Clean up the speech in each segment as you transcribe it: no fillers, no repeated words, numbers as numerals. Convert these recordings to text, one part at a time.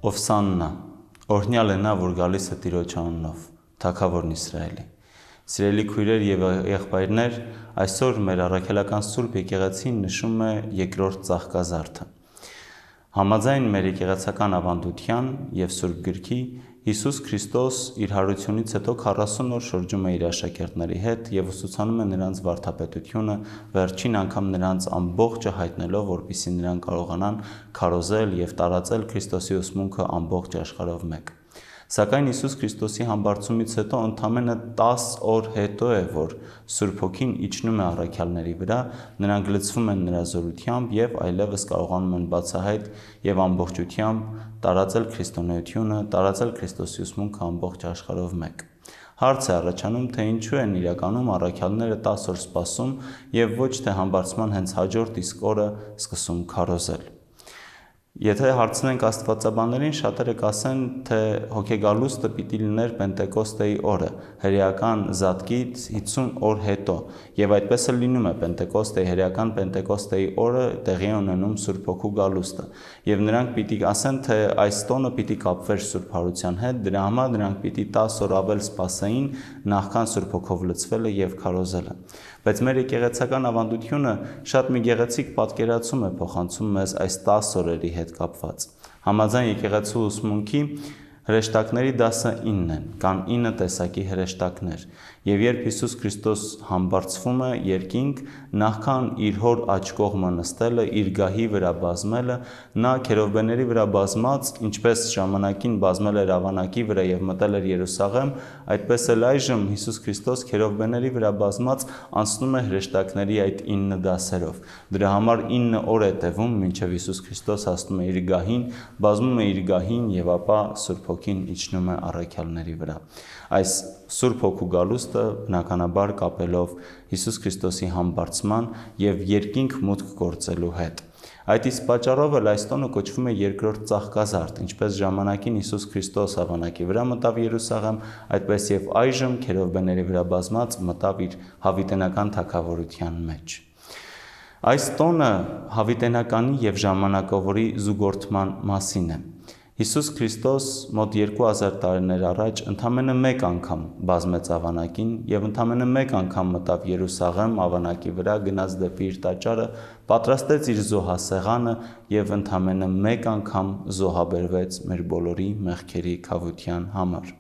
Ովսաննա, օրհնյալ է նա, որ գալիս է Տիրոջ անունով, Թագավորն Իսրայելի։ Սիրելի քույրեր եւ եղբայրներ, այսօր մեր առաքելական Սուրբ եկեղեցին նշում է երկրորդ ծաղկազարդը։ Համաձայն մեր եկեղեցական ավանդության եւ Սուրբ Գրքի, Հիսուս Քրիստոս իր հարությունից հետո 40 օր շրջում է իր աշակերտների հետ եւ ուսուցանում է նրանց վարդապետությունը, վերջին անգամ նրանց ամբողջը հայտնելով, որպեսզի նրանք կարողանան քարոզել եւ տարածել Քրիստոսի ուսմունքը ամբողջ աշխարհով մեկ։ Սակայն Հիսուս Քրիստոսի համբարձումից հետո ընդամենը 10 օր հետո է, որ Սուրբ Հոգին իջնում է առաքյալների վրա, նրանք լցվում են նրա զորությամբ եւ այլևս կարողանում են բացահայտ եւ ամբողջությամբ տարածել քրիստոնեությունը, տարածել Քրիստոսի ուսմունքը ամբողջ աշխարհով մեկ։ Հարց է առաջանում, թե ինչու են իրականում առաքյալները 10 օր սպասում եւ ոչ թե համբարձման հենց հաջորդ իսկ օրը սկսում քարոզել։ Եթե հարցնենք աստվածաբաններին, շատերը կասեն, թե հոգեգալուստը պիտի լիներ Պենտեկոստեի օրը, հրեական զատկից 50 օր հետո, եւ այդպես էլ լինում է Պենտեկոստեի, հրեական Պենտեկոստեի օրը տեղի է ունենում Սուրբ Հոգու գալուստը, եւ նրանք պիտի ասեն, թե այս տոնը պիտի կապվեր Սուրբ Հարության հետ, դրա համար նրանք պիտի 10 օր ավել սպասեին, նախքան Սուրբ Հոգով լցվելը եւ քարոզելը։ Բայց մեր եկեղեցական ավանդությունը շատ մի գեղեցիկ պատկերացում է փոխանցում մեզ այս 10 օրերի հետ կապված։ Համաձայն եկեղեցու ուսմունքի հրեշտակների դասը 9 են, կան 9 տեսակի հրեշտակներ, եւ երբ Հիսուս Քրիստոս համբարձվում է երկինք, նախքան իր հոր աջ կողմը նստելը, իր գահի վրա բազմելը, նա քերովբեների վրա բազմած, ինչպես ժամանակին բազմել էր Ավանակի վրա եւ մտել էր Երուսաղեմ, այդպես էլ այժմ Հիսուս Քրիստոս քերովբեների վրա բազմած անցնում է հրեշտակների այդ 9 դասերով։ Դրա համար 9 օր է տևում, մինչեւ Հիսուս Քրիստոս հասնում է իր գահին, բազմում է իր գահին եւ ապա Սուրբ Հոգին իջնում է առաքյալների վրա։ Այս Սուրբ Հոգու գալուստը բնականաբար կապելով Հիսուս Քրիստոսի համբարձման եւ երկինք մուտք գործելու հետ։ Այդ իսկ պատճառով էլ այս տոնը կոչվում է երկրորդ ծաղկազարդ, ինչպես ժամանակին Հիսուս Քրիստոս Ավանակի վրա մտավ Երուսաղեմ, այդպես եւ այժմ քերովբեների վրա բազմած մտավ իր հավիտենական թագավորության մեջ։ Այս տոնը հավիտենականի եւ ժամանակավորի զուգորդման մասին է։ Հիսուս Քրիստոս մոտ 2000 տարիներ առաջ ընդամենը մեկ անգամ բազմեց Ավանակին եւ ընդամենը մեկ անգամ մտավ Երուսաղեմ Ավանակի վրա, գնաց դեպի իր տաճարը, պատրաստեց իր զոհասեղանը եւ ընդամենը մեկ անգամ զոհաբերվեց մեր բոլորի մեղքերի քավության համար։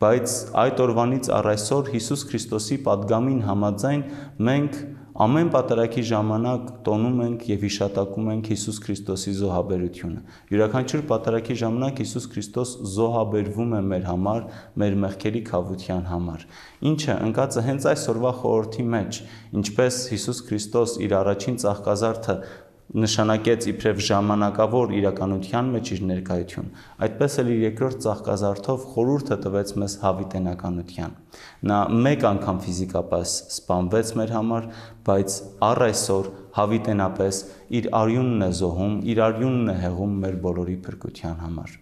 Բայց այդ օրվանից առ այսօր Հիսուս Քրիստոսի պատգամին համաձայն մենք ամեն պատարագի ժամանակ տոնում ենք եւ հիշատակում ենք Հիսուս Քրիստոսի զոհաբերությունը։ Յուրաքանչյուր պատարագի ժամանակ Հիսուս Քրիստոս զոհաբերվում է մեր համար, մեր մեղքերի քավության համար։ Ինչը ընկած է հենց այս օրվա խորհրդի մեջ, ինչպես Հիսուս Քրիստոս իր առաջին ծաղկազարդը նշանակեց իբրև ժամանակավոր իրականության մեջ իր ներկայություն, այդպես էլ իր երկրորդ ծաղկազարդով խորհուրդը տվեց մեզ հավիտենականության։ Նա մեկ անգամ ֆիզիկապես սպանվեց մեր համար, բայց առ այսօր հավիտենապես իր արյունն է զոհում, իր արյունն է հեղում մեր բոլորի փրկության համար։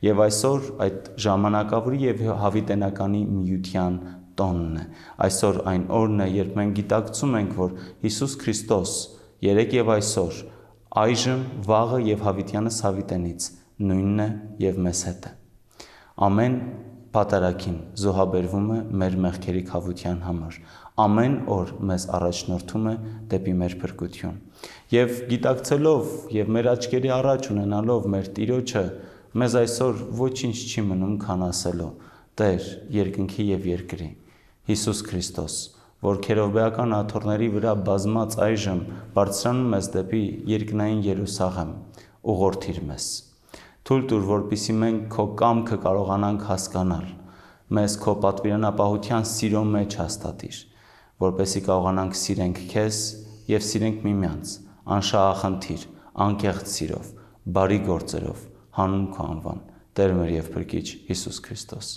Եվ այսօր այդ ժամանակավորի եւ հավիտենականի միության տոնն է։ Այսօր այն օրն է, երբ մենք գիտակցում ենք, որ Հիսուս Քրիստոս երեկ եւ այսօր այժմ վաղը եւ հավիտյանս հավիտենից նույնն է եւ մեզ հետ է։ Ամեն պատարագին զոհաբերվում է մեր մեղքերի քավության համար։ Ամեն օր մեզ առաջնորդում է դեպի մեր փրկություն։ Եվ գիտակցելով եւ մեր աչքերի առաջ ունենալով մեր Տիրոջը, մեզ այսօր ոչինչ չի մնում, քան ասելու. Տեր, երկնքի եւ երկրի, Հիսուս Քրիստոս, որ քերովբեական աթոռների վրա բազմած այժմ բարձրանում ես դեպի երկնային Երուսաղեմ, ուղղորդիր մեզ։ Թույլ տուր, որպեսզի մենք քո կամքը կարողանանք հասկանալ, մեզ քո պատվիրանապահության սիրո մեջ հաստատիր, որպեսզի կարողանանք սիրենք քեզ եւ սիրենք միմյանց, անշահախնդիր, անկեղծ սիրով, բարի գործերով, հանուն քո անվան, Տեր մեր եւ Փրկիչ Հիսուս Քրիստոս։